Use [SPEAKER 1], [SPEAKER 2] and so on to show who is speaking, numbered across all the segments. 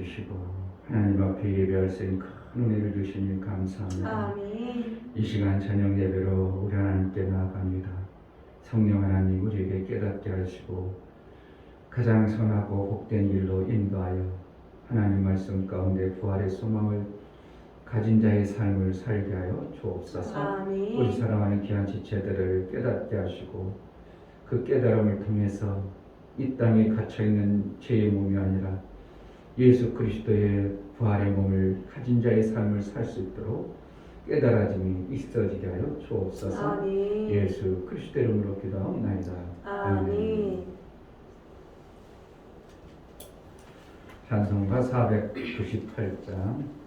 [SPEAKER 1] 주시고 하나님 앞에 예배할 수 있는 큰 은혜를 주시니 감사합니다.
[SPEAKER 2] 아멘.
[SPEAKER 1] 이 시간 저녁 예배로 우리 하나님께 나아갑니다. 성령 하나님 우리에게 깨닫게 하시고 가장 선하고 복된 일로 인도하여 하나님 말씀 가운데 부활의 소망을 가진 자의 삶을 살게 하여 주옵소서.
[SPEAKER 2] 아멘.
[SPEAKER 1] 우리 사랑하는 귀한 지체들을 깨닫게 하시고 그 깨달음을 통해서 이 땅에 갇혀있는 죄의 몸이 아니라 예수 그리스도의 부활의 몸을 가진 자의 삶을 살 수 있도록 깨달아짐이 있어지게 하여 주옵소서.
[SPEAKER 2] 아멘.
[SPEAKER 1] 예수 그리스도의 이름으로 기도하옵나이다.
[SPEAKER 2] 아멘.
[SPEAKER 1] 찬송가 498장.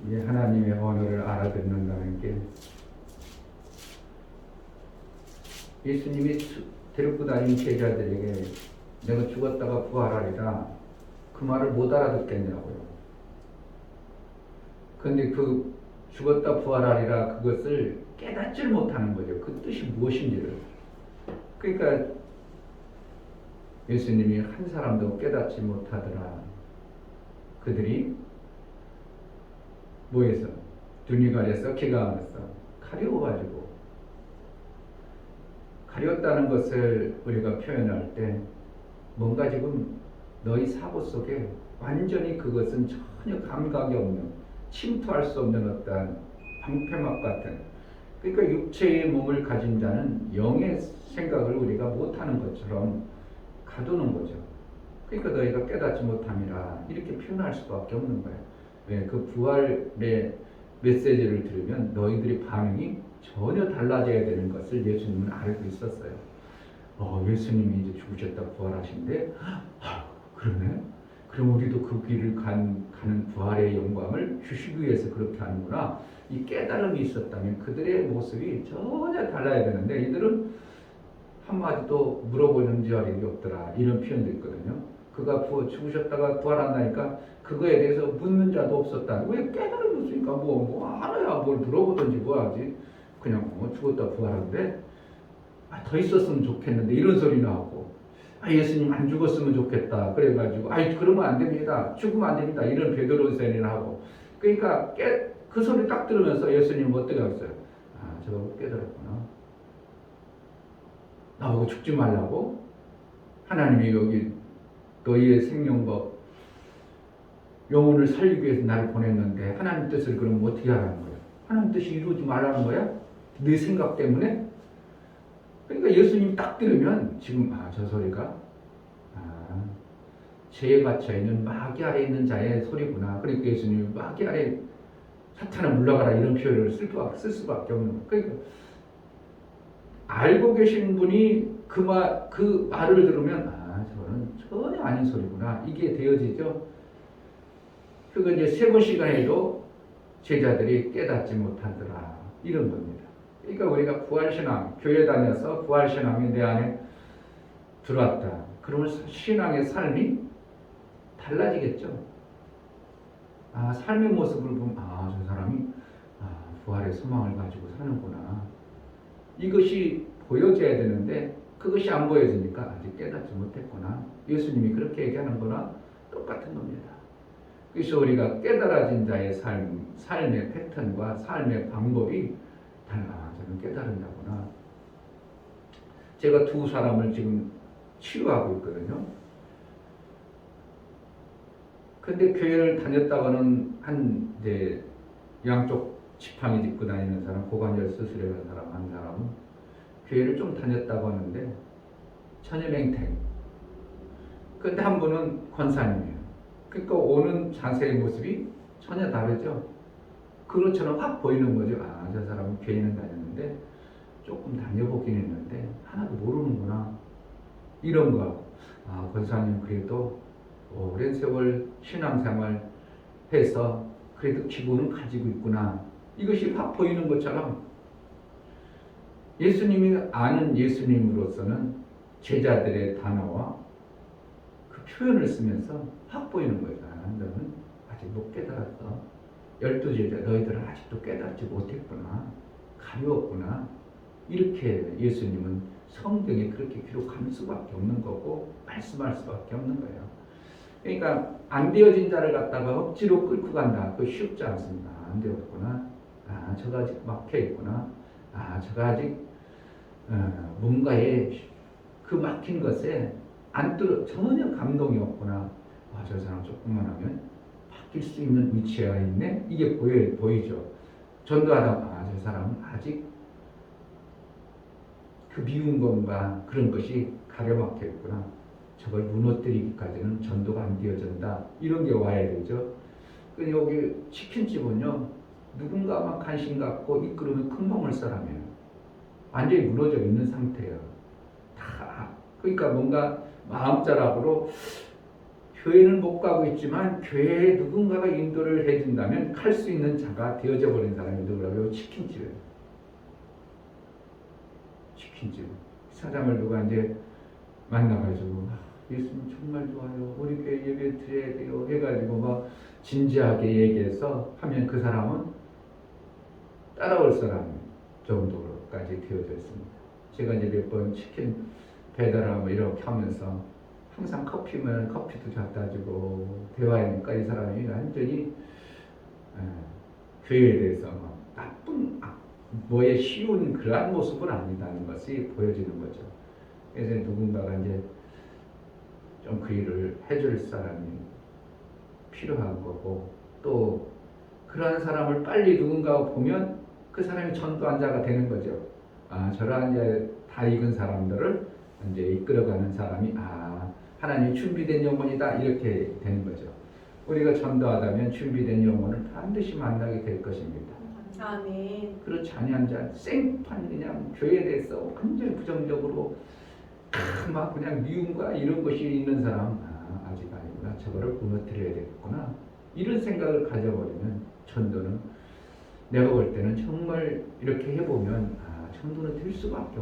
[SPEAKER 1] 이제 하나님의 언어를 알아듣는다는 게 예수님이 데리고 다닌 제자들에게 내가 죽었다가 부활하리라 그 말을 못 알아듣겠냐고요. 그런데 그 죽었다 부활하리라 그것을 깨닫지를 못하는 거죠. 그 뜻이 무엇인지를. 그러니까 예수님이 한 사람도 깨닫지 못하더라. 그들이 뭐해서? 눈이 가려서 귀가 가렸어. 가려워가지고. 가렸다는 것을 우리가 표현할 때 뭔가 지금 너희 사고 속에 완전히 그것은 전혀 감각이 없는, 침투할 수 없는 어떤 방패막 같은, 그러니까 육체의 몸을 가진 자는 영의 생각을 우리가 못하는 것처럼 가두는 거죠. 그러니까 너희가 깨닫지 못함이라 이렇게 표현할 수밖에 없는 거예요. 왜? 그 부활의 메시지를 들으면 너희들의 반응이 전혀 달라져야 되는 것을 예수님은 알고 있었어요. 예수님이 이제 죽으셨다 부활하신데, 그러네? 그럼 우리도 그 길을 가는 부활의 영광을 주시기 위해서 그렇게 하는구나. 이 깨달음이 있었다면 그들의 모습이 전혀 달라야 되는데 이들은 한마디도 물어보는 자리가 없더라. 이런 표현도 있거든요. 그가 죽으셨다가 부활한다니까 그거에 대해서 묻는 자도 없었다. 왜 깨달음이 없으니까 뭐 알아야 뭘 물어보든지 뭐 하지. 그냥 죽었다 부활한데 더 있었으면 좋겠는데 이런 소리 나오고 예수님 안 죽었으면 좋겠다. 그래가지고 그러면 안 됩니다. 죽으면 안 됩니다. 이런 베드로전이나 하고. 그러니까 그 소리 딱 들으면서 예수님 어떻게 하겠어요? 저거 깨달았구나. 나보고 죽지 말라고? 하나님이 여기 너희의 생명법 영혼을 살리기 위해서 나를 보냈는데 하나님 뜻을 그럼 어떻게 하라는 거야? 하나님 뜻이 이루어지지 말라는 거야? 네 생각 때문에? 그러니까 예수님 딱 들으면 지금 저 소리가 죄에 갇혀있는 마귀 아래 있는 자의 소리구나. 그러니까 예수님이 마귀 아래 사탄아 물러가라 이런 표현을 쓸 수밖에 없는 거야. 그러니까 알고 계신 분이 그 말을 들으면 저는 전혀 아닌 소리구나. 이게 되어지죠. 그거 이제 3번씩이나 해도 제자들이 깨닫지 못하더라. 이런 겁니다. 그러니까 우리가 부활신앙, 교회 다녀서 부활신앙이 내 안에 들어왔다. 그러면 신앙의 삶이 달라지겠죠. 삶의 모습을 보면 저 사람이 부활의 소망을 가지고 사는구나. 이것이 보여져야 되는데 그것이 안 보여지니까 아직 깨닫지 못했구나. 예수님이 그렇게 얘기하는 거나 똑같은 겁니다. 그래서 우리가 깨달아진 자의 삶의 패턴과 삶의 방법이 달라. 저는 깨달은다구나. 제가 2 사람을 지금 치유하고 있거든요. 근데 교회를 다녔다가는 이제 양쪽 지팡이 짚고 다니는 사람, 고관절 수술해간 사람 한 사람은 교회를 좀 다녔다고 하는데 천연맹탱. 근데 한 분은 권사님이에요. 그러니까 오는 자세의 모습이 전혀 다르죠. 그것처럼 확 보이는 거죠. 저 사람은 교회는 다녔는데 조금 다녀보긴 했는데 하나도 모르는구나. 이런 거. 권사님 그래도 오랜 세월 신앙생활 해서 그래도 기본은 가지고 있구나. 이것이 확 보이는 것처럼 예수님이 아는 예수님으로서는 제자들의 단어와 그 표현을 쓰면서 확 보이는 거죠. 너는 아직 못 깨달았어. 12제자 너희들은 아직도 깨닫지 못했구나. 가려웠구나. 이렇게 예수님은 성경에 그렇게 기록할 수밖에 없는 거고 말씀할 수밖에 없는 거예요. 그러니까 안 되어진 자를 갖다가 억지로 끌고 간다. 그거 쉽지 않습니다. 안 되었구나. 저가 아직 막혀 있구나. 저가 아직 뭔가에 그 막힌 것에 전혀 감동이 없구나. 저 사람 조금만 하면 바뀔 수 있는 위치가 있네. 이게 보이죠. 전도하다가 저 사람은 아직 그 미운 것과 그런 것이 가려막혀 있구나. 저걸 무너뜨리기까지는 전도가 안 되어진다. 이런 게 와야 되죠. 여기 치킨집은요, 누군가만 관심 갖고 이끌으면 큰 먹을 사람이에요. 완전히 무너져 있는 상태예요. 그러니까 뭔가 마음자락으로 교회는 못 가고 있지만 교회에 누군가가 인도를 해준다면 갈 수 있는 자가 되어져 버린 사람이 누구라고요? 치킨집이에요. 치킨집. 사장을 누가 이제 만나가지고 예수님 정말 좋아요. 우리 교회 예배 드려야 돼요. 해가지고 막 진지하게 얘기해서 하면 그 사람은 따라올 사람 정도로까지 되어져 있습니다. 제가 이제 몇 번 치킨 배달하고 이렇게 하면서 항상 커피면 커피도 갖다 주고 대화하니까 이 사람이 완전히 교회에 대해서 나쁜 뭐에 쉬운 그러한 모습은 아니다는 것이 보여지는 거죠. 그래서 누군가가 이제 좀 그 일을 해줄 사람이 필요한 거고, 또 그러한 사람을 빨리 누군가가 보면 그 사람이 전도한 자가 되는 거죠. 저러한 이제 다 익은 사람들을 이제 이끌어가는 사람이 하나님 준비된 영혼이다 이렇게 되는 거죠. 우리가 전도하다면 준비된 영혼을 반드시 만나게 될 것입니다.
[SPEAKER 2] 아멘.
[SPEAKER 1] 그렇지 아니한 자 생판 그냥 교회에 대해서 완전히 부정적으로 막 그냥 미움과 이런 것이 있는 사람 아직 아니구나. 저거를 무너뜨려야 되겠구나. 이런 생각을 가져버리면 전도는 내가 볼 때는 정말 이렇게 해보면 전도는 될 수밖에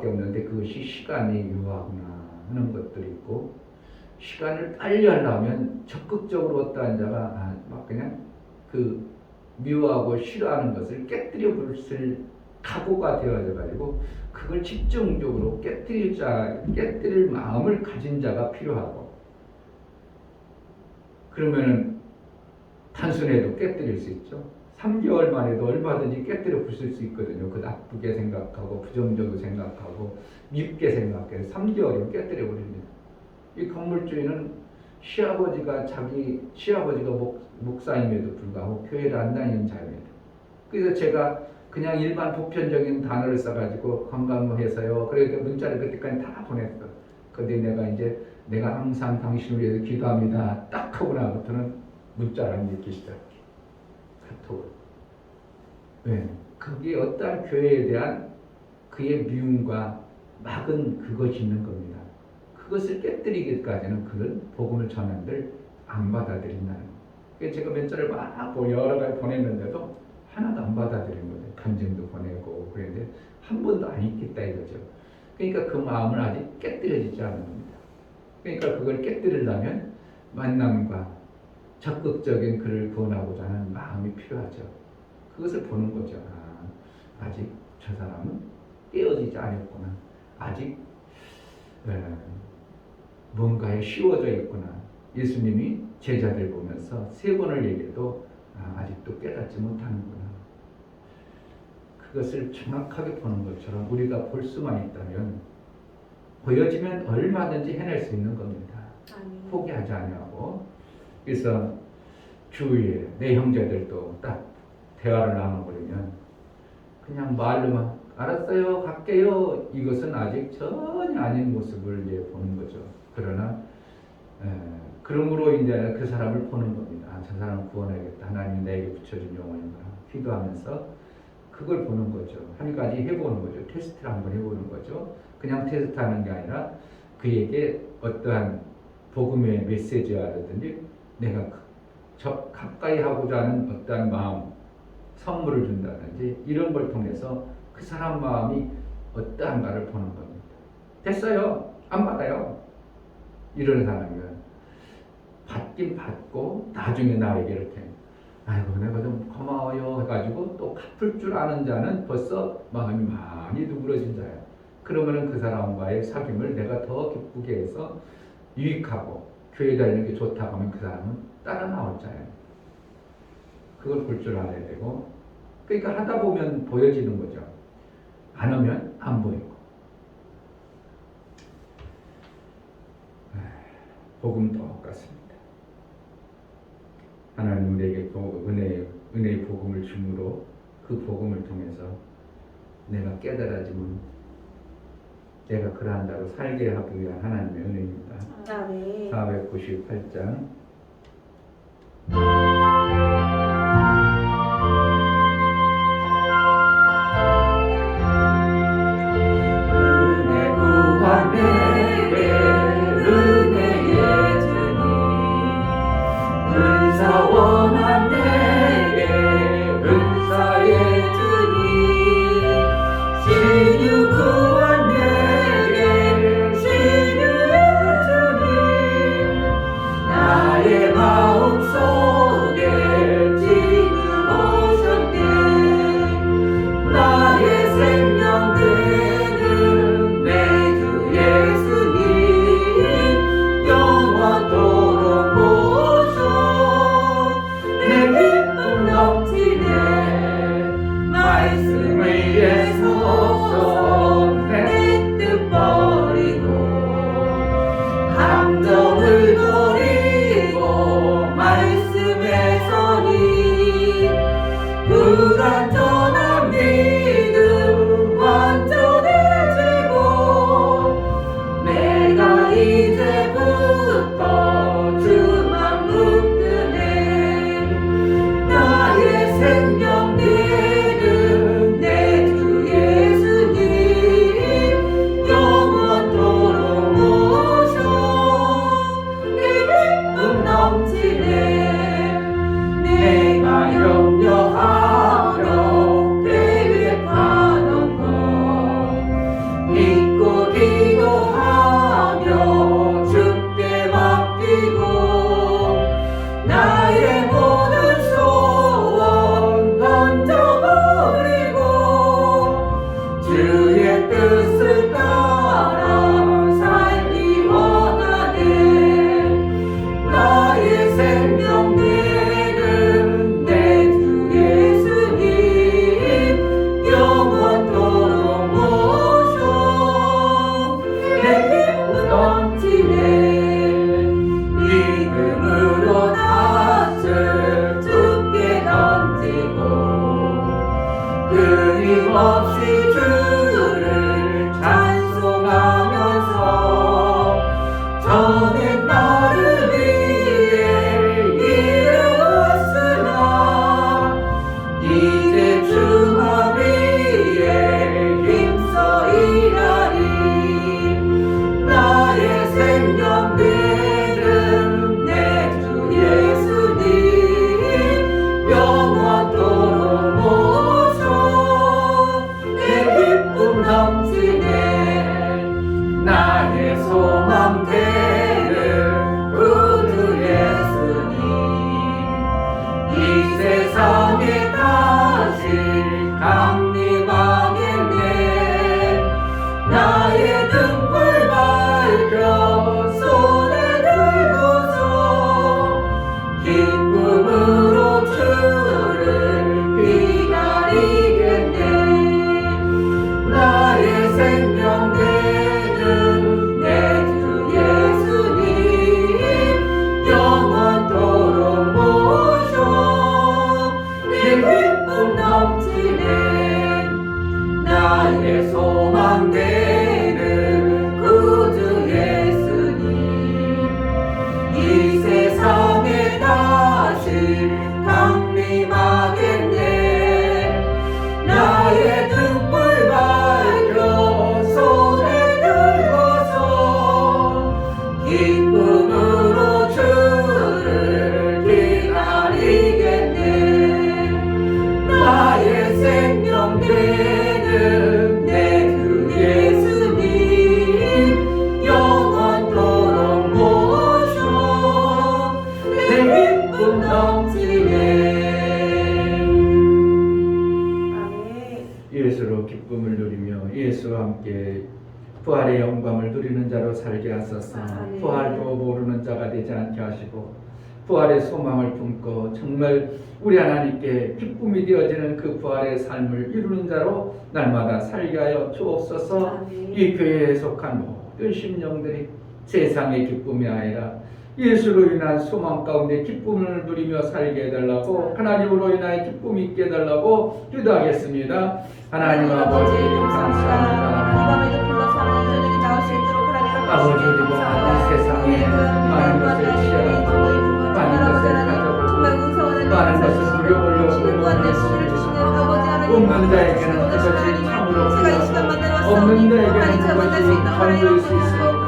[SPEAKER 1] 없는데 그것이 시간이 유하구나 하는 것들이 있고, 시간을 빨리 하려면 적극적으로 어떠한 자가 막 그냥 그 미워하고 싫어하는 것을 깨뜨려 부을 각오가 되어져 가지고 그걸 집중적으로 깨뜨릴 마음을 가진 자가 필요하고, 그러면은 단순해도 깨뜨릴 수 있죠. 3개월 만에도 얼마든지 깨뜨려 부술 수 있거든요. 그 나쁘게 생각하고 부정적으로 생각하고 밉게 생각해서 3개월이면 깨뜨려 버립니다. 이 건물주인은 시아버지가 목사임에도 불구하고 교회를 안 다니는 자입니다. 그래서 제가 그냥 일반 보편적인 단어를 써가지고 건강해서요. 그래서 문자를 그때까지 다 보냈어. 근데 내가 항상 당신을 위해서 기도합니다. 딱 하고 나부터는 문자를 안 읽기 시작해. 카톡을. 왜? 그게 어떠한 교회에 대한 그의 미움과 막은 그것이 있는 겁니다. 그것을 깨뜨리기까지는 그런 복음을 전한들 안 받아들인다는 거예요. 그래서 제가 문자를 막 여러 가지 보냈는데도 하나도 안 받아들인 거예요. 간증도 보내고 그랬는데 한 번도 안 읽겠다 이거죠. 그러니까 그 마음을 아직 깨뜨려지지 않은 겁니다. 그러니까 그걸 깨뜨리려면 만남과 적극적인 그를 구원하고자 하는 마음이 필요하죠. 그것을 보는 거죠. 아직 저 사람은 깨어지지 않았구나. 아직 뭔가에 씌워져 있구나. 예수님이 제자들 보면서 3번을 얘기해도 아직도 깨닫지 못하는구나. 그것을 정확하게 보는 것처럼 우리가 볼 수만 있다면 보여지면 얼마든지 해낼 수 있는 겁니다. 포기하지 않냐고. 그래서 주위에 내 형제들도 딱 대화를 나눠버리면 그냥 말로만 알았어요 갈게요, 이것은 아직 전혀 아닌 모습을 이제 보는 거죠. 그러나 그러므로 이제 그 사람을 보는 겁니다. 저 사람을 구원해야겠다. 하나님이 내게 붙여준 영혼이구나. 기도하면서 그걸 보는 거죠. 한 가지 해보는 거죠. 테스트를 한번 해보는 거죠. 그냥 테스트하는 게 아니라 그에게 어떠한 복음의 메시지라든지 내가 가까이 하고자 하는 어떠한 마음, 선물을 준다든지 이런 걸 통해서 그 사람 마음이 어떠한가를 보는 겁니다. 됐어요. 안 받아요. 이런 사람은 받긴 받고 나중에 나에게 이렇게 아이고 내가 좀 고마워요 해가지고 또 갚을 줄 아는 자는 벌써 마음이 많이 누그러진 자예요. 그러면은 그 사람과의 사귐을 내가 더 기쁘게 해서 유익하고 교회 다니는 게 좋다고 하면 그 사람은 따라 나올 자예요. 그걸 볼 줄 알아야 되고, 그러니까 하다 보면 보여지는 거죠. 안 하면 안 보이고. 복음 똑같습니다. 하나님 우리에게 은혜의 복음을 주므로 그 복음을 통해서 내가 깨달아지면 내가 그러한 자로 살게 하기 위한 하나님의 은혜입니다.
[SPEAKER 2] 네.
[SPEAKER 1] 498장
[SPEAKER 3] 이 세상에 다
[SPEAKER 1] 예수와 함께 부활의 영광을 누리는 자로 살게 하소서. 부활도 모르는 자가 되지 않게 하시고 부활의 소망을 품고 정말 우리 하나님께 기쁨이 되어지는 그 부활의 삶을 이루는 자로 날마다 살게 하여 주옵소서. 이 교회에 속한 모든 심령들이 세상의 기쁨이 아니라 예수로 인한 소망 가운데 기쁨을 누리며 살게 해달라고, 하나님으로 인하여 기쁨이 있게 해달라고 기도하겠습니다. 하나님 아버지 감사합니다. 아버지, 그리고 이 세상에 많은 것을 취하고 많은 것을 가져보고 많은 것을 누려보려고 없는 자에게는 그것이 참으로 필요하고 없는 자에게는 그것이 전부일 수 있습니다.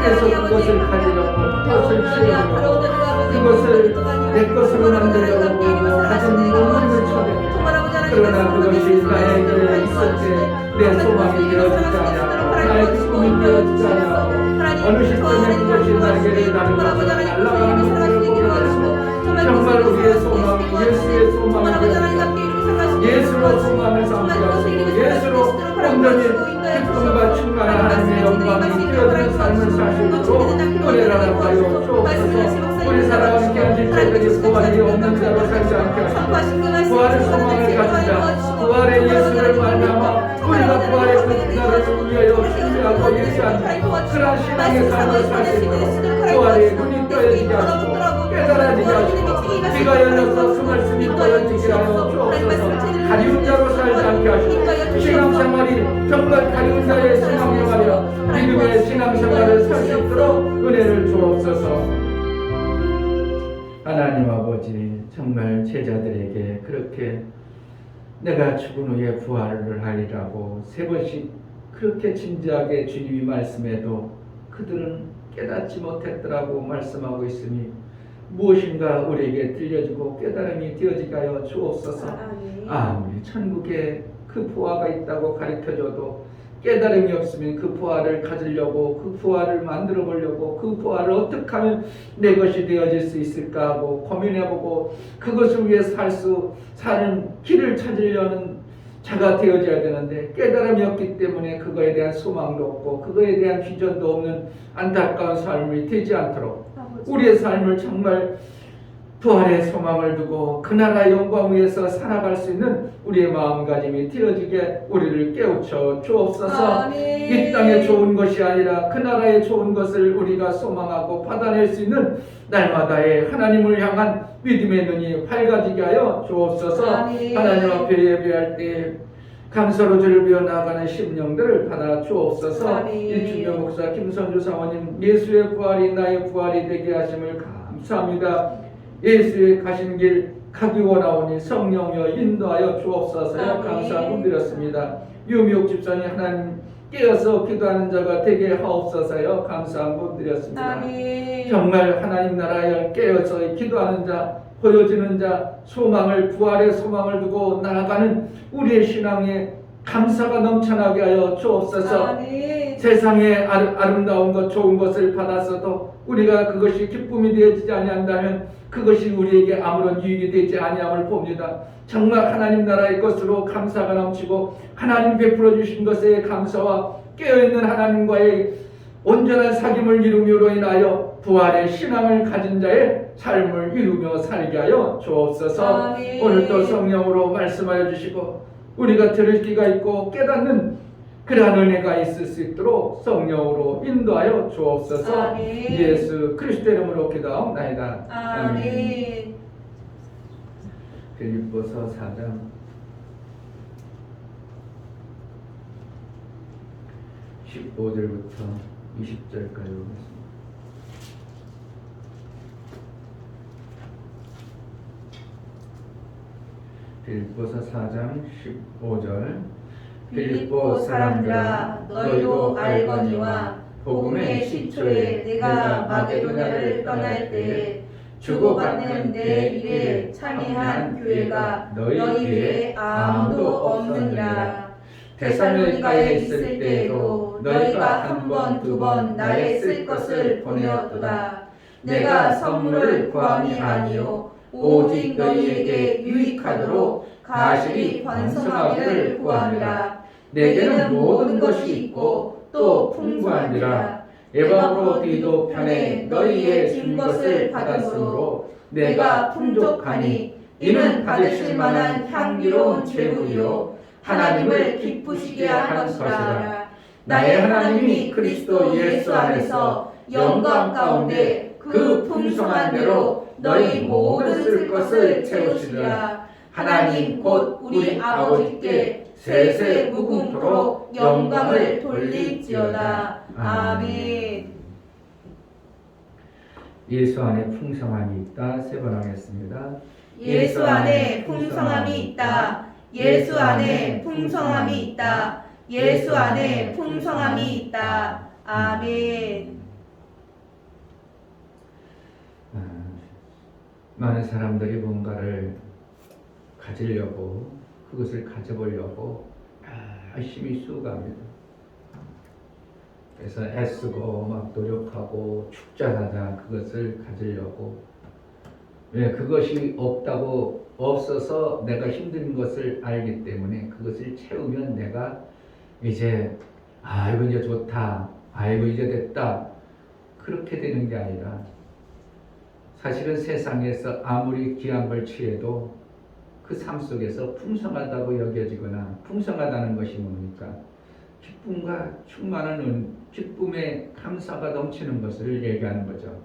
[SPEAKER 1] 그래서 그것을 가지려고 그것을 취하려고 그것을 내 것으로 만들려고 가진 모든 처해. 그러나 그것이 나에게 있을 때 내 소망이 되어지지 않냐고, 나의 기쁨이 되어지지 않냐고, 어느 시점에 그것이 날개를 다는 것처럼 날아가는 것을 보게 되시고 정말 우리의 소망이 예수의 소망이 되어지고 예수로 소망을 삼게 하시고 예수로 온전히 기쁨과 충만한 하나님의 영광이 되어지는 삶을 사시도록 은혜를 하여 주옵소서. 우리 사랑하는 교회들이 부활이 없는 자로 살지 않게 하시고 부활의 소망을 가진 자, 부활의 예수를 말미암아 우리가 부활의 그 나라를 위하여 준비하고 예수하는 그런 신앙의 삶을 살 수 있도록 부활의 눈이 떠여지게 하시고 깨달아지게 하시고 귀가 열려서 그 말씀이 떠여지게 하여 주옵소서. 가리운 자로 살지 않게 하시고 신앙생활이 정말 가리운 자의 신앙생활이여 믿음의 신앙생활을 살 수 있도록 은혜를 주옵소서. 하나님 아버지, 정말 제자들에게 그렇게 내가 죽은 후에 부활을 하리라고 세 번씩 그렇게 진지하게 주님이 말씀해도 그들은 깨닫지 못했더라고 말씀하고 있으니 무엇인가 우리에게 들려주고 깨달음이 되어지게 하여 주옵소서. 아무리 천국에 그 부활가 있다고 가르쳐줘도 깨달음이 없으면 그 부활을 가지려고 그 부활을 만들어 보려고 그 부활을 어떻게 하면 내 것이 되어질 수 있을까 하고 고민해보고 그것을 위해 사는 길을 찾으려는 자가 되어져야 되는데 깨달음이 없기 때문에 그거에 대한 소망도 없고 그거에 대한 비전도 없는 안타까운 삶이 되지 않도록 우리의 삶을 정말 부활의 소망을 두고 그 나라 영광 위에서 살아갈 수 있는 우리의 마음가짐이 되어지게 우리를 깨우쳐 주옵소서. 이 땅의 좋은 것이 아니라 그 나라의 좋은 것을 우리가 소망하고 받아낼 수 있는 날마다의 하나님을 향한 믿음의 눈이 밝아지게 하여 주옵소서. 하나님 앞에 예배할 때 감사로 주를 비워 나가는 심령들을 받아 주옵소서. 이준명 목사, 김선주 사모님, 예수의 부활이 나의 부활이 되게 하심을 감사합니다. 예수의 가신 길 가기 원하오니 성령여 인도하여 주옵소서. 감사함 드렸습니다. 유미옥 집사님, 하나님 깨어서 기도하는 자가 되게 하옵소서요. 감사함 드렸습니다. 정말 하나님 나라에 깨어서 기도하는 자, 보여지는 자, 소망을 부활의 소망을 두고 나아가는 우리의 신앙에 감사가 넘쳐나게 하여 주옵소서. 세상에 아름다운 것 좋은 것을 받았어도 우리가 그것이 기쁨이 되어지지 아니한다면 그것이 우리에게 아무런 유익이 되지 아니함을 봅니다. 정말 하나님 나라의 것으로 감사가 넘치고 하나님 베풀어 주신 것에 감사와 깨어있는 하나님과의 온전한 사귐을 이루므로 인하여 부활의 신앙을 가진 자의 삶을 이루며 살게 하여 주옵소서. 오늘도 성령으로 말씀하여 주시고 우리가 들을 귀가 있고 깨닫는 그러한 은혜가 있을 수 있도록 성령으로 인도하여 주옵소서. 예수 그리스도 이름으로 기도하옵나이다. 아멘. 빌립보서 4장 15절부터 20절까지 보겠습니다. 빌립보서 4장 15절
[SPEAKER 2] 빌립보 사람들아, 너희도 알거니와 복음의 시초에 내가 마게도냐를 떠날 때에 주고받는 내 일에 참여한 교회가 너희에게 아무도 없느니라. 데살로니가에 있을 때에도 너희가 한 번 두 번 나의 쓸 것을 보내었도다. 내가 선물을 구함이 아니요 오직 너희에게 유익하도록 가실이 번성하기를 구함이라.
[SPEAKER 1] 내게는 모든 것이 있고 또 풍부한지라. 에바브로 디도 편에 너희의 준 것을 받았으므로 내가 풍족하니 이는 받으실 만한 향기로운 제물이요 하나님을 기쁘시게 할 것이라. 나의 하나님이 그리스도 예수 안에서 영광 가운데 그 풍성한 대로 너희 모든 쓸 것을 채우시리라. 하나님 곧 우리 아버지께 세세 무궁토록 영광을 돌릴지어다.
[SPEAKER 2] 아멘.
[SPEAKER 1] 예수 안에 풍성함이 있다. 세 번 하겠습니다.
[SPEAKER 2] 예수 안에 풍성함이 있다. 예수 안에 풍성함이 있다. 예수 안에 풍성함이 있다. 아멘.
[SPEAKER 1] 많은 사람들이 뭔가를 가지려고 그것을 가져보려고 열심히 수고합니다. 그래서 애쓰고 막 노력하고 축전하자 그것을 가지려고. 왜? 그것이 없어서 내가 힘든 것을 알기 때문에 그것을 채우면 내가 이제 이거 이제 좋다, 이거 이제 됐다, 그렇게 되는 게 아니라, 사실은 세상에서 아무리 귀한 걸 취해도 그 삶 속에서 풍성하다고 여겨지거나, 풍성하다는 것이 뭡니까? 기쁨과 충만한 기쁨에 감사가 넘치는 것을 얘기하는 거죠.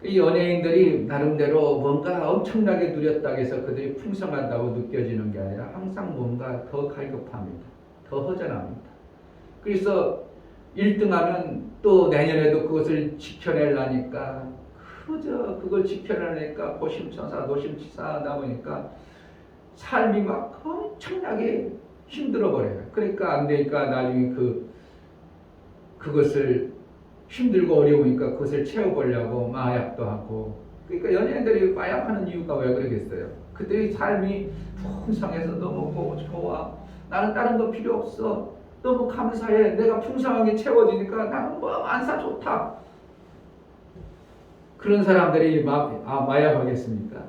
[SPEAKER 1] 이 연예인들이 나름대로 뭔가 엄청나게 누렸다고 해서 그들이 풍성하다고 느껴지는 게 아니라 항상 뭔가 더 갈급합니다. 더 허전합니다. 그래서 1등하면 또 내년에도 그것을 지켜내려니까 그걸 지켜내니까 고심천사 노심치사하다 보니까 삶이 막 엄청나게 힘들어 버려요. 그러니까 안 되니까 나중에 그것을 힘들고 어려우니까 그것을 채워보려고 마약도 하고. 그러니까 연예인들이 마약하는 이유가 왜 그러겠어요? 그들의 삶이 풍성해서 너무 좋아. 나는 다른 거 필요 없어. 너무 감사해. 내가 풍성하게 채워지니까 나는 안사 좋다. 그런 사람들이 마약하겠습니까?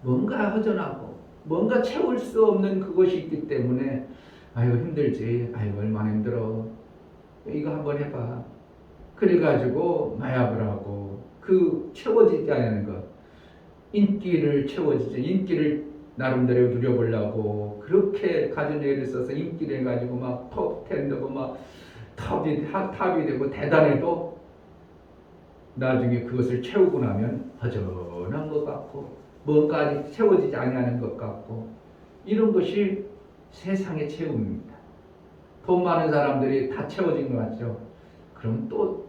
[SPEAKER 1] 뭔가 허전하고 뭔가 채울 수 없는 그것이 있기 때문에 아이고 힘들지. 아이고 얼마나 힘들어. 이거 한번 해봐. 그래가지고 마약을 하고 그 채워지지 않는 것. 인기를 채워지죠. 인기를 나름대로 누려보려고 그렇게 가진 애를 써서 인기를 해가지고 막 톱10 되고 막 탑이 되고 대단해도 나중에 그것을 채우고 나면 허전한 것 같고 뭔가 아직 채워지지 않는 것 같고, 이런 것이 세상의 채움입니다. 돈 많은 사람들이 다 채워진 것 같죠? 그럼 또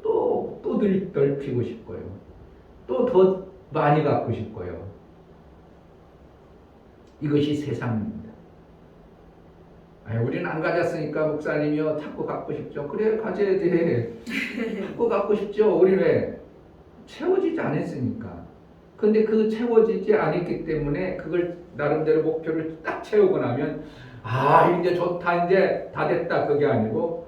[SPEAKER 1] 넓히고 싶고요. 또 더 많이 갖고 싶고요. 이것이 세상입니다. 우리는 안 가졌으니까 목사님이요 자꾸 갖고 싶죠. 그래 가져야 돼. 자꾸 갖고 싶죠. 우리는 왜? 채워지지 않았으니까. 근데 그 채워지지 않았기 때문에 그걸 나름대로 목표를 딱 채우고 나면 이제 좋다, 이제 다 됐다, 그게 아니고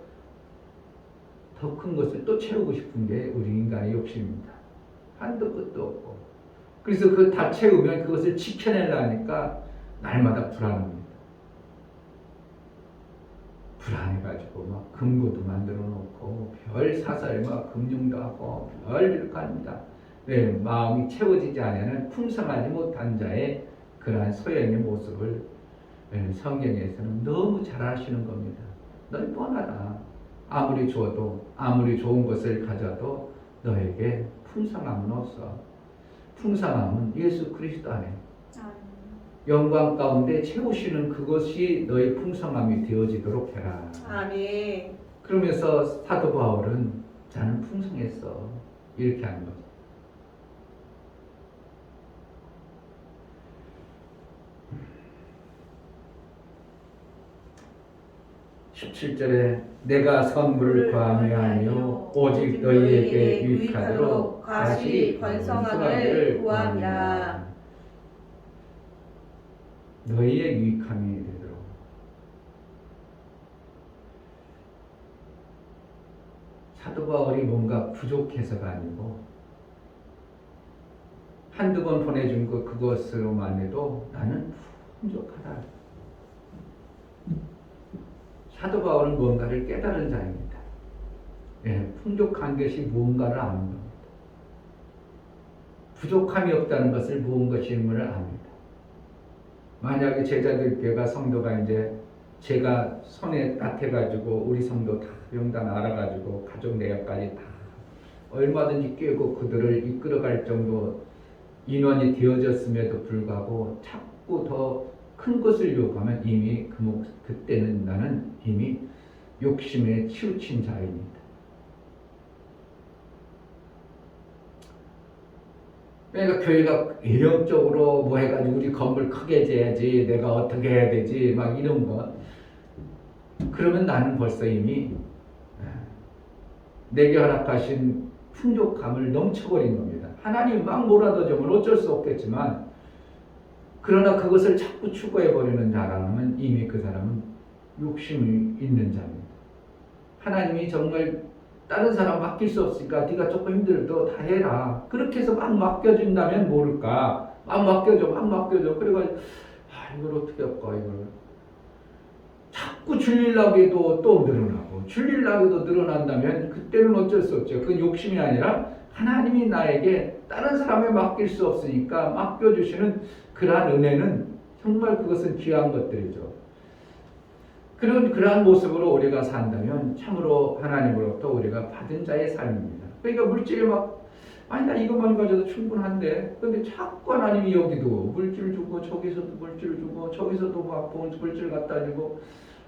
[SPEAKER 1] 더 큰 것을 또 채우고 싶은 게 우리 인간의 욕심입니다. 한도 끝도 없고. 그래서 그 다 채우면 그것을 지켜내려니까 날마다 불안합니다. 불안해가지고 막 금고도 만들어 놓고 별 사설 막 금융도 하고 별일 합니다. 왜? 마음이 채워지지 않으면 풍성하지 못한 자의 그러한 소연의 모습을 성경에서는 너무 잘 아시는 겁니다. 넌 뻔하다. 아무리 줘도 아무리 좋은 것을 가져도 너에게 풍성함은 없어. 풍성함은 예수 그리스도 안에 영광 가운데 채우시는 그것이 너의 풍성함이 되어지도록 해라.
[SPEAKER 2] 아멘.
[SPEAKER 1] 그러면서 사도 바울은 나는 풍성했어. 이렇게 하는 거죠. (17절에) 내가 선물을 과하며 오직 너희에게 유익하도록 과실이 번성하기를 구함이라. 너희의 유익함이 되도록. 사도 바울이 뭔가 부족해서가 아니고 한두 번 보내준 그것으로만 해도 나는 풍족하다. 사도 바울은 무언가를 깨달은 자입니다. 예, 풍족한 것이 무언가를 아는 겁니다. 부족함이 없다는 것을 무언 것임을 압니다. 만약에 제자들께가 성도가 이제 제가 손에 따태가지고 우리 성도 다 명단 알아가지고 가족 내역까지 다 얼마든지 꿰고 그들을 이끌어갈 정도 인원이 되어졌음에도 불구하고 자꾸 더 큰 것을 요구하면 이미 그때는 나는 이미 욕심에 치우친 자입니다. 그러니까 교회가 예령적으로 뭐 해가지고 우리 건물 크게 지어야지, 내가 어떻게 해야 되지, 막 이런 거. 그러면 나는 벌써 이미 내게 허락하신 풍족함을 넘쳐버린 겁니다. 하나님 막 몰아넣으면 어쩔 수 없겠지만, 그러나 그것을 자꾸 추구해버리는 자라면 이미 그 사람은 욕심이 있는 자입니다. 하나님이 정말 다른 사람 맡길 수 없으니까 네가 조금 힘들어도 다 해라. 그렇게 해서 막 맡겨준다면 모를까. 막 맡겨줘. 그래가지고 이걸 어떻게 할까 이걸. 자꾸 줄리려고 해도 또 늘어나고 줄리려고 해도 늘어난다면 그때는 어쩔 수 없죠. 그건 욕심이 아니라 하나님이 나에게 다른 사람에 맡길 수 없으니까 맡겨주시는 그러한 은혜는 정말 그것은 귀한 것들이죠. 그러한 모습으로 우리가 산다면 참으로 하나님으로부터 우리가 받은 자의 삶입니다. 그러니까 물질이 나 이것만 가져도 충분한데, 근데 자꾸 하나님이 여기도 물질 주고 저기서도 물질 주고 저기서도 막 물질 갖다 주고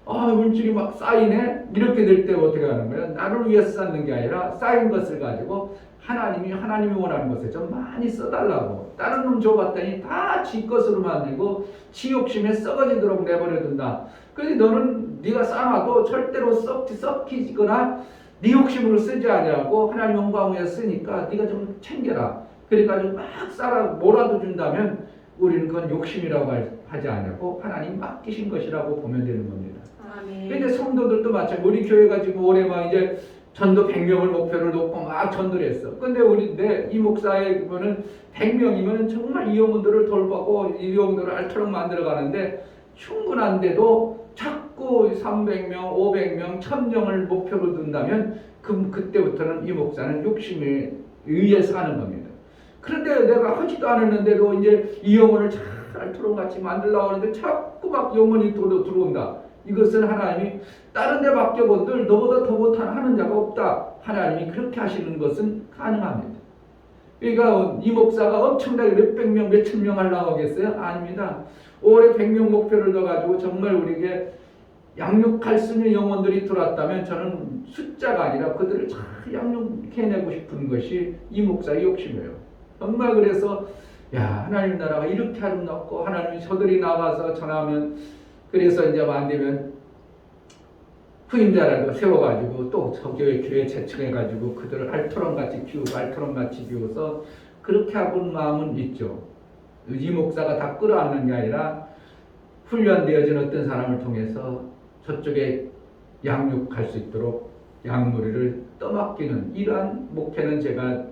[SPEAKER 1] 물질이 막 쌓이네. 이렇게 될 때 어떻게 하는 거예요? 나를 위해서 쌓는 게 아니라 쌓인 것을 가지고 하나님이 원하는 것에 좀 많이 써달라고. 다른 놈 줘봤더니 다 지 것으로 만들고 지 욕심에 썩어지도록 내버려둔다. 그래서 너는 네가 쌓아도 절대로 썩히거나 네 욕심으로 쓰지 아니하고 하나님 영광을 위해 쓰니까 네가 좀 챙겨라. 그러니까 막 뭐라도 준다면 우리는 그건 욕심이라고 하지 않고 하나님 맡기신 것이라고 보면 되는 겁니다.
[SPEAKER 2] 아멘.
[SPEAKER 1] 근데 성도들도 마찬가지. 우리 교회가 지금 올해 막 이제 전도 100명을 목표를 놓고 막 전도를 했어. 근데 이 목사의 보면은 100명이면 정말 이 영혼들을 돌보고 이 영혼들을 알토록 만들어 가는데 충분한데도 자꾸 300명, 500명, 1000명을 목표로 둔다면 그때부터는 이 목사는 욕심에 의해서 하는 겁니다. 그런데 내가 하지도 않았는데도 이제 이 영혼을 잘 알토록 같이 만들려고 하는데 자꾸 막 영혼이 들어온다. 이것은 하나님이 다른 데 맡겨본들 너보다 더 못하는 자가 없다. 하나님이 그렇게 하시는 것은 가능합니다. 그러니까 이 목사가 엄청나게 몇백 명, 몇천 명 하려고 하겠어요? 아닙니다. 올해 100명 목표를 넣어가지고 정말 우리에게 양육할 수 있는 영혼들이 들어왔다면 저는 숫자가 아니라 그들을 잘 양육해내고 싶은 것이 이 목사의 욕심이에요. 정말 그래서 하나님 나라가 이렇게 아름답고 하나님이 저들이 나가서 전하면 그래서 이제 안 되면 후임자라도 세워가지고 또 저 교회 채청해가지고 그들을 알토론같이 키우고 알토론같이 키워서 그렇게 하고는 마음은 있죠. 이 목사가 다 끌어안는 게 아니라 훈련되어진 어떤 사람을 통해서 저쪽에 양육할 수 있도록 양무리를 떠맡기는 이러한 목회는 제가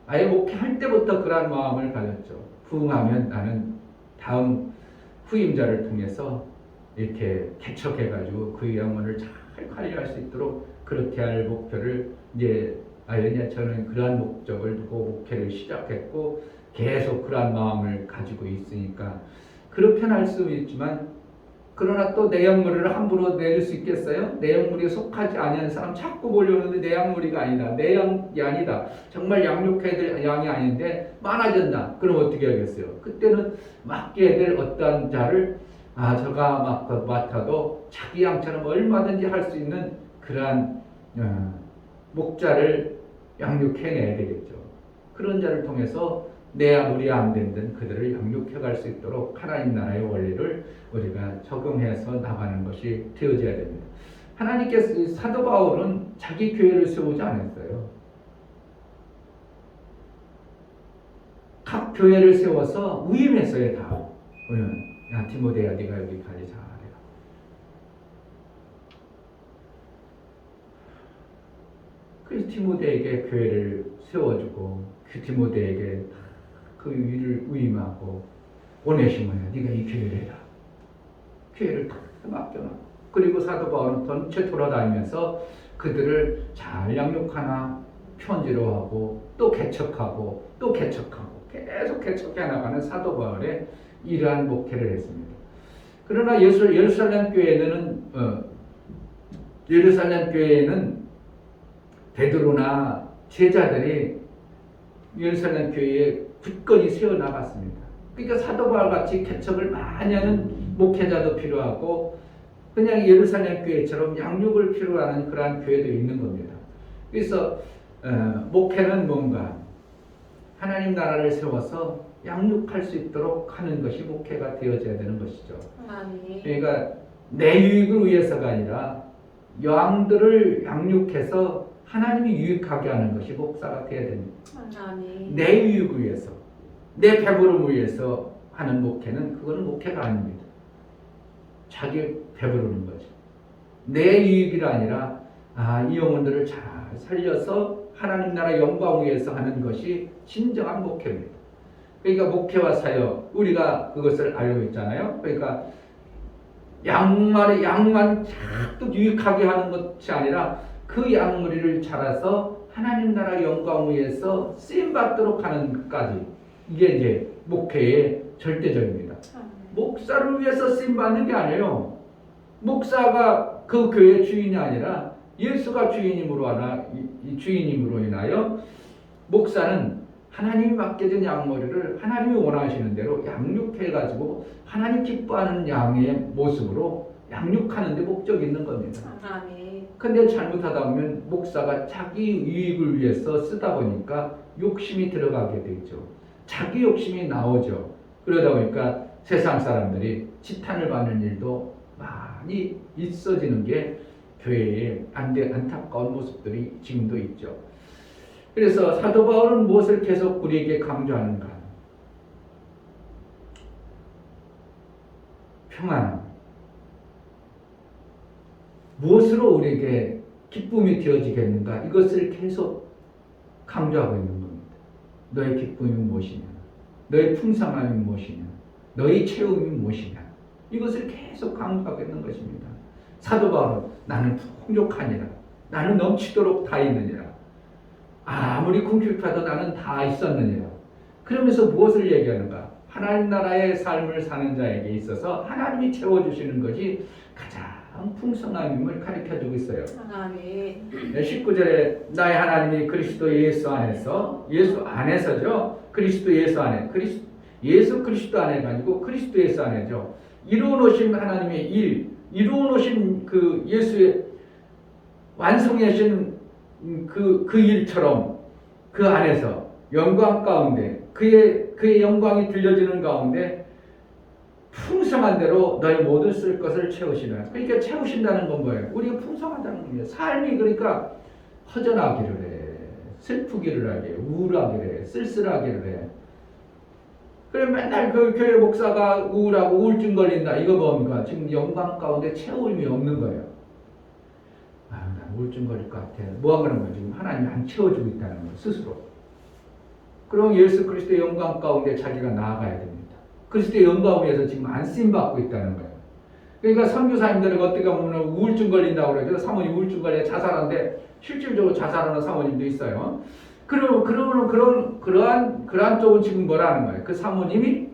[SPEAKER 1] 아예 목회할 때부터 그러한 마음을 가졌죠. 부응하면 나는 다음 후임자를 통해서 이렇게 개척해가지고 그 영혼을 잘 관리할 수 있도록 그렇게 할 목표를 이제 저는 그러한 목적을 두고 목회를 시작했고 계속 그러한 마음을 가지고 있으니까 그렇게는 할 수 있지만 그러나 또 내양무리를 함부로 내줄 수 있겠어요? 내양무리에 속하지 아니하는 사람 자꾸 몰려오는데 내양무리가 아니다. 내 양이 아니다. 정말 양육해야 될 양이 아닌데 많아진다. 그럼 어떻게 하겠어요? 그때는 맡겨야 될 어떤 자를 저가 맡아도 자기 양처럼 얼마든지 할 수 있는 그러한 목자를 양육해내야 되겠죠. 그런 자를 통해서 내야 무리야 안 되는 그들을 양육해 갈 수 있도록 하나님 나라의 원리를 우리가 적용해서 나가는 것이 되어져야 됩니다. 하나님께서 사도 바울은 자기 교회를 세우지 않았어요. 각 교회를 세워서 위임했어요. 다. 야 디모데야 네가 여기 관리 잘해라. 그래서 디모데에게 교회를 세워주고 그 디모데에게 그 일을 위임하고 오네시모야 네가 이 교회를 해라. 교회를 다 맡겨놔. 그리고 사도 바울은 전체 돌아다니면서 그들을 잘 양육하나 편지로 하고 또 개척하고 또 개척하고 계속 개척해 나가는 사도 바울의 이러한 목회를 했습니다. 그러나 예루살렘 교회에는 베드로나 제자들이 예루살렘 교회에 굳건히 세워나갔습니다. 그러니까 사도 바울 같이 개척을 많이 하는 목회자도 필요하고 그냥 예루살렘 교회처럼 양육을 필요로 하는 그러한 교회도 있는 겁니다. 그래서 목회는 뭔가 하나님 나라를 세워서 양육할 수 있도록 하는 것이 목회가 되어져야 되는 것이죠.
[SPEAKER 2] 아멘.
[SPEAKER 1] 그러니까 내 유익을 위해서가 아니라 양들을 양육해서 하나님이 유익하게 하는 것이 목사가 되어야 됩니다.
[SPEAKER 2] 아멘.
[SPEAKER 1] 내 유익을 위해서, 내 배부름을 위해서 하는 목회는 그거는 목회가 아닙니다. 자기 배부르는 거죠. 내 유익이 아니라 이 영혼들을 잘 살려서 하나님 나라 영광을 위해서 하는 것이 진정한 목회입니다. 그러니까 목회와 사역 우리가 그것을 알고 있잖아요. 그러니까 양만 자꾸 유익하게 하는 것이 아니라 그 양무리를 자라서 하나님 나라 영광을 위해서 쓰임 받도록 하는 것까지 이게 이제 목회의 절대적입니다. 목사를 위해서 쓰임 받는 게 아니에요. 목사가 그 교회의 주인이 아니라 예수가 주인임으로 인하여 목사는 하나님이 맡겨진 양머리를 하나님이 원하시는 대로 양육해가지고 하나님 기뻐하는 양의 모습으로 양육하는 데 목적이 있는 겁니다.
[SPEAKER 2] 아멘.
[SPEAKER 1] 근데 잘못하다 보면 목사가 자기 유익을 위해서 쓰다 보니까 욕심이 들어가게 되죠. 자기 욕심이 나오죠. 그러다 보니까 세상 사람들이 지탄을 받는 일도 많이 있어지는 게 교회의 안타까운 모습들이 지금도 있죠. 그래서 사도 바울은 무엇을 계속 우리에게 강조하는가? 평안. 무엇으로 우리에게 기쁨이 되어지겠는가? 이것을 계속 강조하고 있는 겁니다. 너의 기쁨이 무엇이냐? 너의 풍성함이 무엇이냐? 너의 채움이 무엇이냐? 이것을 계속 강조하고 있는 것입니다. 사도 바울은 나는 풍족하니라. 나는 넘치도록 다 있느니라. 아무리 궁핍하도 나는 다 있었느니라. 그러면서 무엇을 얘기하는가? 하나님 나라의 삶을 사는 자에게 있어서 하나님이 채워주시는 것이 가장 풍성함임을 가르쳐주고 있어요.
[SPEAKER 2] 아멘.
[SPEAKER 1] 19절에 나의 하나님이 그리스도 예수 안에서죠. 그리스도 예수 안에, 예수 그리스도 안에 가지고 그리스도 예수 안에죠. 이루어 놓으신 하나님의 일, 이루어 놓으신 그 예수의 완성하신 그 일처럼 그 안에서 영광 가운데 그의 영광이 들려지는 가운데 풍성한 대로 너의 모든 쓸 것을 채우시라. 그러니까 채우신다는 건 뭐예요? 우리가 풍성하다는 겁니다. 삶이 그러니까 허전하기를 해, 슬프기를 하게, 우울하기를 해, 쓸쓸하기를 해. 그래 맨날 그 교회 목사가 우울하고 우울증 걸린다. 이거 뭡니까? 지금 영광 가운데 채움이 없는 거예요. 난 우울증 걸릴 것 같아. 뭐 하는 거야? 지금 하나님이 안 채워주고 있다는 거예요. 스스로. 그럼 예수 그리스도의 영광 가운데 자기가 나아가야 됩니다. 그리스도의 영광을 위해서 지금 안 쓰임받고 있다는 거예요. 그러니까 선교사님들은 어떻게 보면 우울증 걸린다고 그러죠. 사모님 우울증 걸려 자살하는데 실질적으로 자살하는 사모님도 있어요. 그러면 그러한 쪽은 지금 뭐라는 거예요? 그 사모님이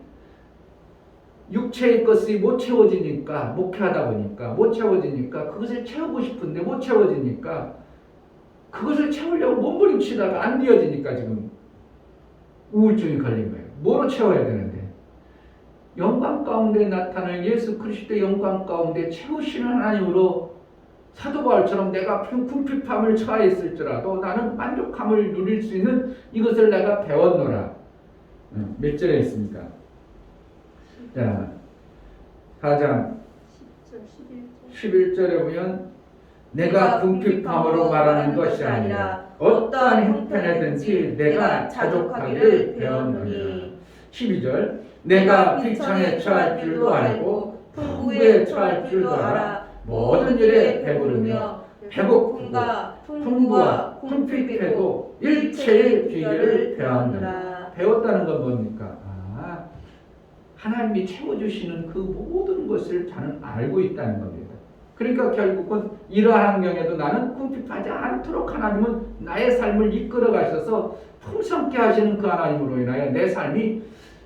[SPEAKER 1] 육체의 것이 못 채워지니까, 목회하다 보니까 못 채워지니까 그것을 채우고 싶은데 못 채워지니까 그것을 채우려고 몸부림치다가 안 되어지니까 지금 우울증이 걸린 거예요. 뭐로 채워야 되는데? 영광 가운데 나타나는 예수 그리스도의 영광 가운데 채우시는 하나님으로 사도 바울처럼 내가 궁핍함을 처하였을지라도 나는 만족함을 누릴 수 있는 이것을 내가 배웠노라. 몇 절에 있습니까? 자, 4장 11절에 보면 내가 궁핍함으로 말하는 것이 아니라 어떠한 형편에든지 내가 자족하기를 배웠노니. 12절 내가 비천에 처할 줄도 알고 풍부에 처할 줄도 알아 모든 일에 배부르며 배고픔과 풍부와 궁핍해도 일체의 비결을 배웠노라. 배웠다는 건 뭡니까? 하나님이 채워주시는 그 모든 것을 저는 알고 있다는 겁니다. 그러니까 결국은 이러한 환경에도 나는 궁핍하지 않도록 하나님은 나의 삶을 이끌어 가셔서 풍성케 하시는 그 하나님으로 인하여 내 삶이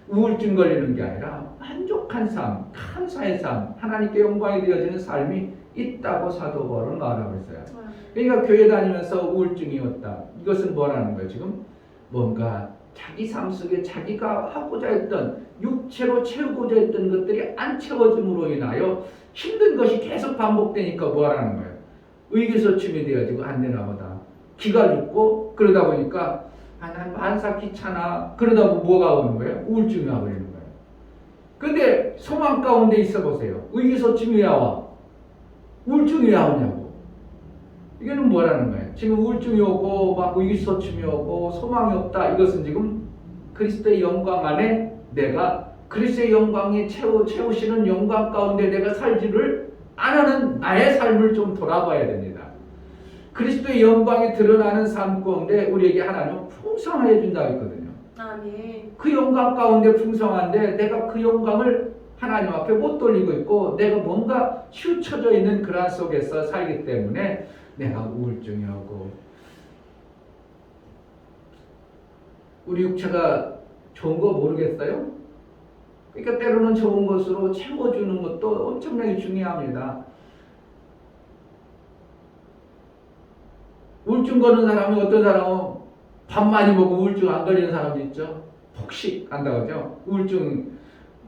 [SPEAKER 1] 우울증 걸리는 게 아니라 만족한 삶, 감사의 삶, 하나님께 영광이 되어지는 삶이 있다고 사도 바울은 말하고 있어요. 그러니까 교회 다니면서 우울증이 왔다. 이것은 뭐라는 거예요? 지금 뭔가 자기 삶 속에 자기가 하고자 했던 육체로 채우고자 했던 것들이 안 채워짐으로 인하여 힘든 것이 계속 반복되니까 뭐라는 거예요? 의기소침이 되어지고 안 되나 보다. 기가 죽고 그러다 보니까 난 만사 귀찮아. 그러다 보면 뭐가 오는 거예요? 우울증이 와버리는 거예요. 근데 소망 가운데 있어 보세요. 의기소침이 왜 와? 우울증이 왜 오냐고. 이게는 뭐라는 거예요? 지금 우울증이 오고 막 의기소침이 오고 소망이 없다. 이것은 지금 그리스도의 영광 안에 내가 그리스도의 영광이 채우시는 영광 가운데 내가 살지를 안 하는 나의 삶을 좀 돌아봐야 됩니다. 그리스도의 영광이 드러나는 삶 가운데 우리에게 하나님은 풍성하게 준다고 했거든요.
[SPEAKER 2] 아멘.
[SPEAKER 1] 그 영광 가운데 풍성한데 내가 그 영광을 하나님 앞에 못 돌리고 있고 내가 뭔가 치우쳐져 있는 그런 속에서 살기 때문에 내가 우울증이 오고 우리 육체가 좋은 거 모르겠어요? 그러니까 때로는 좋은 것으로 채워주는 것도 엄청나게 중요합니다. 우울증 거는 사람이 어떤 사람은 밥 많이 먹고 우울증 안 걸리는 사람도 있죠. 폭식 한다고 하죠. 우울증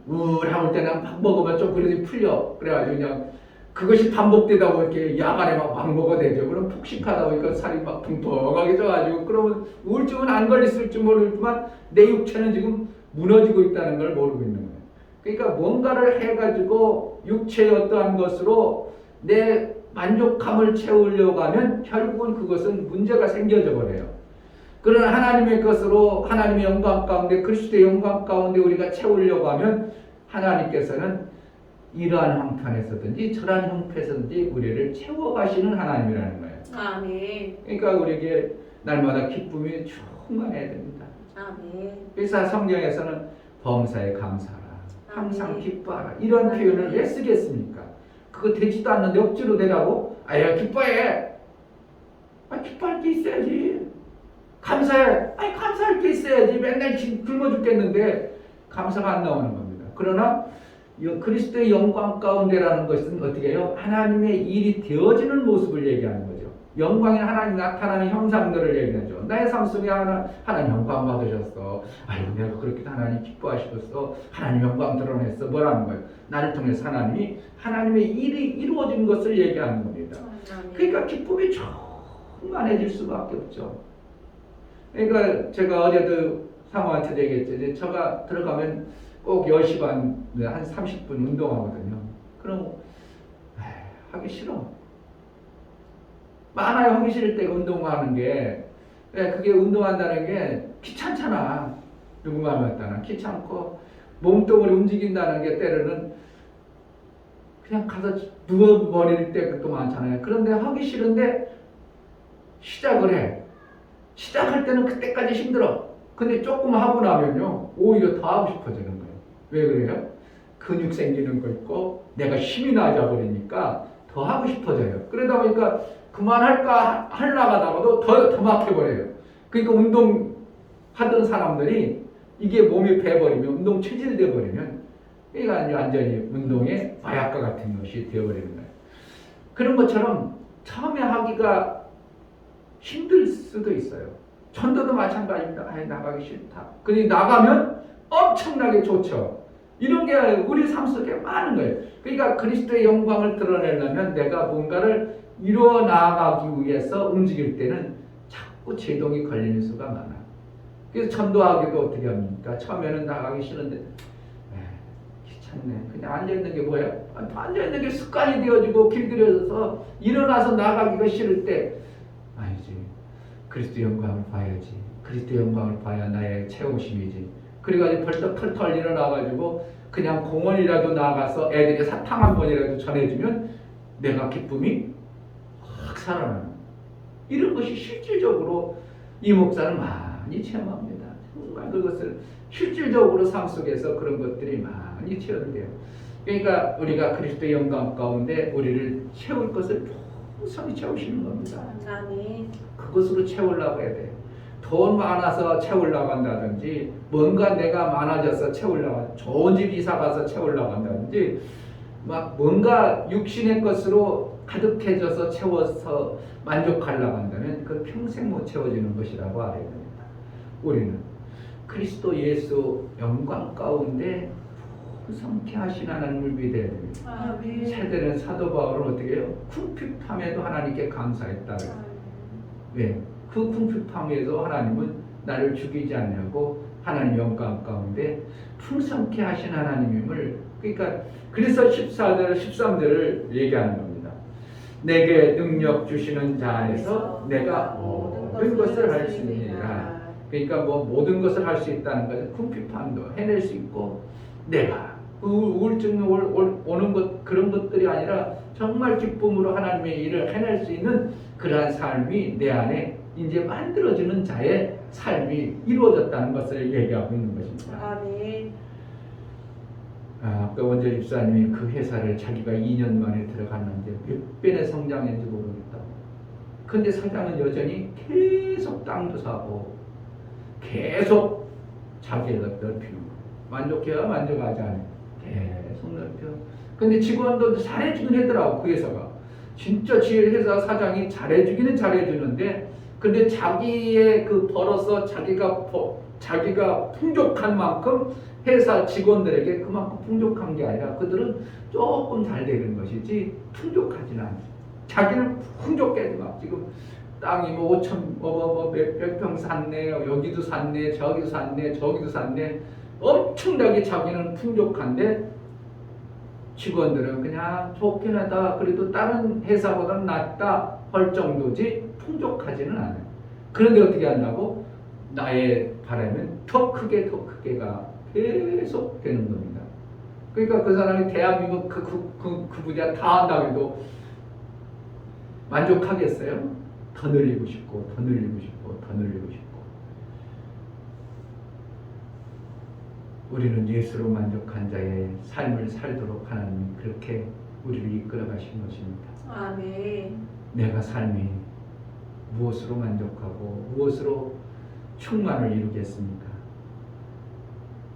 [SPEAKER 1] 우울할 때는 밥 먹으면 좀 그래도 풀려. 그래가지고 그냥 그것이 반복되다 보니까 이렇게 야간에 막 먹어야 되죠. 그럼 폭식하다 보니까 살이 막 붕붕하게 쪄가지고 그러면 우울증은 안 걸렸을지 모르지만 내 육체는 지금 무너지고 있다는 걸 모르고 있는 거예요. 그러니까 뭔가를 해가지고 육체의 어떠한 것으로 내 만족감을 채우려고 하면 결국은 그것은 문제가 생겨져 버려요. 그러나 하나님의 것으로 하나님의 영광 가운데 그리스도의 영광 가운데 우리가 채우려고 하면 하나님께서는 이러한 형편에서든지 저러한 형편에서든지 우리를 채워가시는 하나님이라는 거예요.
[SPEAKER 2] 아멘.
[SPEAKER 1] 그러니까 우리에게 날마다 기쁨이 충만해야 됩니다.
[SPEAKER 2] 아멘.
[SPEAKER 1] 그래서 성경에서는 범사에 감사하라. 항상
[SPEAKER 2] 아멘.
[SPEAKER 1] 기뻐하라. 이런
[SPEAKER 2] 아멘.
[SPEAKER 1] 표현을 왜 쓰겠습니까? 그거 되지도 않는데 억지로 되라고? 아야 기뻐해. 기뻐할 게 있어야지. 감사해. 감사할 게 있어야지. 맨날 굶어 죽겠는데 감사가 안 나오는 겁니다. 그러나 그리스도의 영광 가운데라는 것은 어떻게 해요? 하나님의 일이 되어지는 모습을 얘기하는 거죠. 영광이 하나님 나타나는 형상들을 얘기하죠. 나의 삶 속에 하나님 영광 받으셨어. 아유 내가 그렇게 하나님 기뻐하시겠어. 하나님 영광 드러냈어. 뭐라는 거예요? 나를 통해서 하나님의 일이 이루어진 것을 얘기하는 겁니다. 그러니까 기쁨이 충만해질 수밖에 없죠. 그러니까 제가 어제도 사모한테 얘기했죠. 제가 들어가면 꼭 10시 반, 한 30분 운동하거든요. 그럼 하기 싫어. 많아요. 하기 싫을 때 운동하는 게. 그게 운동한다는 게 귀찮잖아. 누구 말만 따나 귀찮고 몸뚱아리 움직인다는 게 때로는 그냥 가서 누워버릴 때도 많잖아요. 그런데 하기 싫은데 시작을 해. 시작할 때는 그때까지 힘들어. 근데 조금 하고 나면요 오히려 더 하고 싶어지는 거예요. 왜 그래요? 근육 생기는 거 있고 내가 힘이 나져버리니까 더 하고 싶어져요. 그러다 보니까 그만할까 하려다가도 더 막혀버려요. 그러니까 운동하던 사람들이 이게 몸이 배버리면 운동 체질돼 버리면 그러니까 완전히 운동의 마약과 같은 것이 되어버리는 거예요. 그런 것처럼 처음에 하기가 힘들 수도 있어요. 전도도 마찬가지입니다. 나가기 싫다. 근데 나가면 엄청나게 좋죠. 이런 게 우리 삶 속에 많은 거예요. 그러니까 그리스도의 영광을 드러내려면 내가 뭔가를 이루어 나가기 위해서 움직일 때는 자꾸 제동이 걸리는 수가 많아. 그래서 전도하기도 어떻게 합니까? 처음에는 나가기 싫은데 귀찮네. 그냥 앉아있는 게 뭐예요? 앉아있는 게 습관이 되어지고 길들여져서 일어나서 나가기가 싫을 때 아니지. 그리스도 영광을 봐야지. 그리스도 영광을 봐야 나의 채용심이지. 그래가지고 벌떡 털털 일어나가지고 그냥 공원이라도 나가서 애들이 사탕 한 번이라도 전해주면 내가 기쁨이 확 살아나는 이런 것이 실질적으로 이 목사는 많이 체험합니다. 정말 그것을 실질적으로 삶 속에서 그런 것들이 많이 체험돼요. 그러니까 우리가 그리스도의 영광 가운데 우리를 채울 것을 풍성히 채우시는 겁니다.
[SPEAKER 2] 아멘.
[SPEAKER 1] 그것으로 채우려고 해야 돼. 돈 많아서 채우려고 한다든지, 뭔가 내가 많아져서 채우려고, 좋은 집 이사 가서 채우려고 한다든지, 막 뭔가 육신의 것으로 가득해져서 채워서 만족하려고 한다면 그 평생 못 채워지는 것이라고 알아야 됩니다. 우리는 그리스도 예수 영광 가운데 풍성케 하신 하나님을 믿어야 됩니다.
[SPEAKER 2] 아멘.
[SPEAKER 1] 세대는 사도 바울은 어떻게 해요? 궁핍함에도 하나님께 감사했다. 왜? 그 궁핍함에도 하나님은 나를 죽이지 않냐고 하나님 영광 가운데 풍성케 하신 하나님임을, 그러니까 그래서 14절 13절을 얘기하는 겁니다. 내게 능력 주시는 자 안에서 내가 모든 것을 할 수 있느니라. 그러니까 뭐 모든 것을 할 수 있다는 것은 궁핍함도 해낼 수 있고, 내가 우울증 오는 것, 그런 것들이 아니라 정말 기쁨으로 하나님의 일을 해낼 수 있는 그러한 삶이 내 안에 이제 만들어지는 자의 삶이 이루어졌다는 것을 얘기하고 있는 것입니다.
[SPEAKER 2] 아멘.
[SPEAKER 1] 아까 원재 집사님이 그 회사를 자기가 2년 만에 들어갔는데 몇 배의 성장했는지 모르겠다고. 근데 사장은 여전히 계속 땅도 사고 계속 자기를 넓히는 거예요. 만족해야 만족하지 않아요. 계속 넓혀. 근데 직원도 잘해주긴 하더라고. 그 회사가 진짜 지혜 회사 사장이 잘해주기는 잘해주는데, 근데 자기의 그 벌어서 자기가 풍족한 만큼 회사 직원들에게 그만큼 풍족한 게 아니라 그들은 조금 잘 되는 것이지 풍족하지는 않아요. 자기는 풍족해. 막 지금 땅이 뭐 5천 몇백 평 샀네, 여기도 샀네, 저기도 샀네, 저기도 샀네, 엄청나게 자기는 풍족한데 직원들은 그냥 좋긴 하다, 그래도 다른 회사보다 낫다 할 정도지 풍족하지는 않아요. 그런데 어떻게 한다고? 나의 바람은 더 크게가 계속 되는 겁니다. 그러니까 그 사람이 대한민국 그 분야 다 한다고 해도 만족하겠어요? 더 늘리고 싶고, 더 늘리고 싶고, 더 늘리고 싶고. 우리는 예수로 만족한 자의 삶을 살도록 하나님이 그렇게 우리를 이끌어 가신 것입니다.
[SPEAKER 2] 아멘.
[SPEAKER 1] 내가 삶이 무엇으로 만족하고 무엇으로 충만을 이루겠습니까?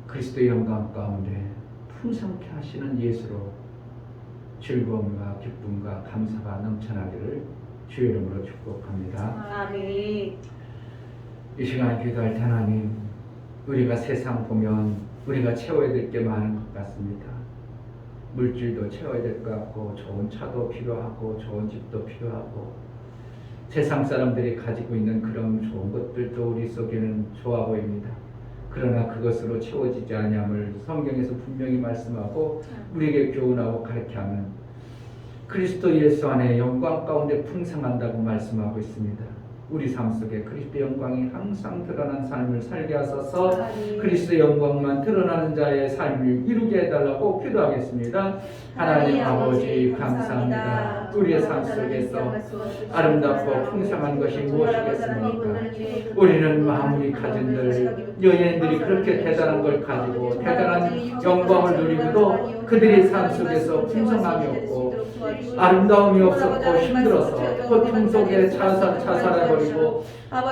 [SPEAKER 1] 그리스도의 영광 가운데 풍성케 하시는 예수로 즐거움과 기쁨과 감사가 넘쳐나기를 주의 이름으로 축복합니다.
[SPEAKER 2] 아멘.
[SPEAKER 1] 이 시간 기도할 때 하나님, 우리가 세상 보면 우리가 채워야 될 게 많은 것 같습니다. 물질도 채워야 될 것 같고, 좋은 차도 필요하고, 좋은 집도 필요하고, 세상 사람들이 가지고 있는 그런 좋은 것들도 우리 속에는 좋아 보입니다. 그러나 그것으로 채워지지 아니함을 성경에서 분명히 말씀하고 우리에게 교훈하고 가르쳐하는 그리스도 예수 안에 영광 가운데 풍성한다고 말씀하고 있습니다. 우리 삶 속에 그리스도의 영광이 항상 드러난 삶을 살게 하소서. 그리스도의 영광만 드러나는 자의 삶을 이루게 해달라고 기도하겠습니다. 하나님 아버지 감사합니다. 우리의 삶 속에서 아름답고 풍성한 것이 무엇이겠습니까? 우리는 마음이 가진들 여인들이 그렇게 대단한 걸 가지고 대단한 영광을 누리고도 그들의 삶 속에서 풍성함이 없고 아름다움이 없었고 힘들어서 고통 속에 자살해버리고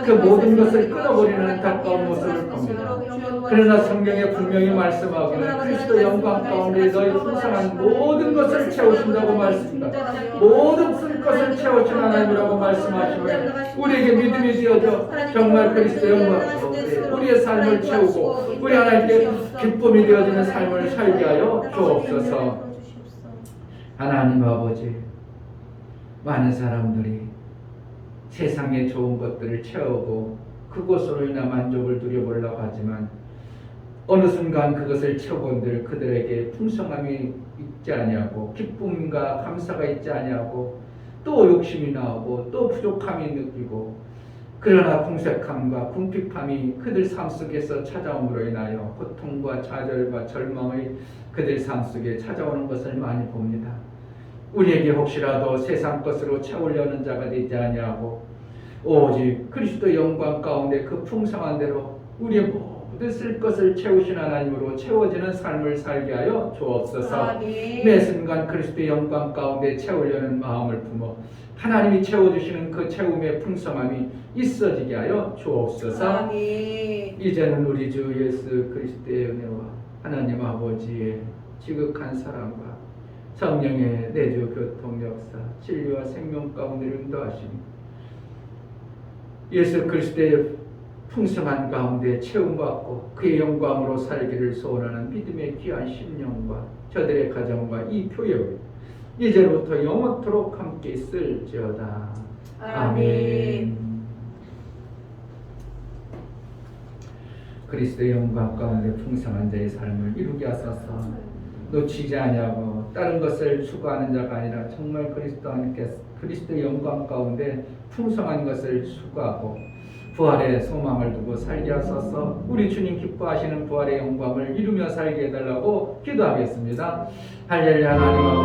[SPEAKER 1] 그 모든 것을 끊어버리는 안타까운 모습을 봅니다. 그러나 성경에 분명히 말씀하기는 그리스도 영광 가운데 너희 풍성한 모든 것을 채우신다고 말씀합니다. 모든 것을 채우신 하나님이라고 말씀하시면 우리에게 믿음이 되어져 정말 그리스도 영광 가운데 우리의 삶을 채우고 우리 하나님께 기쁨이 되어지는 삶을 살게 하여 주옵소서. 하나님 아버지, 많은 사람들이 세상의 좋은 것들을 채우고 그것으로 인해 만족을 누려보려고 하지만 어느 순간 그것을 채우건들 그들에게 풍성함이 있지 아니하고 기쁨과 감사가 있지 아니하고 또 욕심이 나오고 또 부족함이 느끼고, 그러나 궁색함과 궁핍함이 그들 삶 속에서 찾아옴으로 인하여 고통과 좌절과 절망의 그들 삶 속에 찾아오는 것을 많이 봅니다. 우리에게 혹시라도 세상 것으로 채우려는 자가 되지 아니하고 오직 그리스도 영광 가운데 그 풍성한 대로 우리의 뜻을 것을 채우신 하나님으로 채워지는 삶을 살게 하여 주옵소서.
[SPEAKER 2] 아멘.
[SPEAKER 1] 매 순간 그리스도의 영광 가운데 채우려는 마음을 품어 하나님이 채워주시는 그 채움의 풍성함이 있어지게 하여 주옵소서.
[SPEAKER 2] 아멘.
[SPEAKER 1] 이제는 우리 주 예수 그리스도의 은혜와 하나님 아버지의 지극한 사랑과 성령의 내주 교통 역사 진리와 생명 가운데를 인도하시니 예수 그리스도의 풍성한 가운데 채움받고 그의 영광으로 살기를 소원하는 믿음의 귀한 심령과 저들의 가정과 이 교회를 이제부터 영원토록 함께 있을지어다. 아멘. 그리스도의 영광 가운데 풍성한 자의 삶을 이루게 하소서. 놓치지 아니하고 다른 것을 추구하는 자가 아니라 정말 그리스도의 영광 가운데 풍성한 것을 추구하고 부활의 소망을 두고 살게 하소서. 우리 주님 기뻐하시는 부활의 영광을 이루며 살게 해달라고 기도하겠습니다. 할렐루야. 하나님 아버지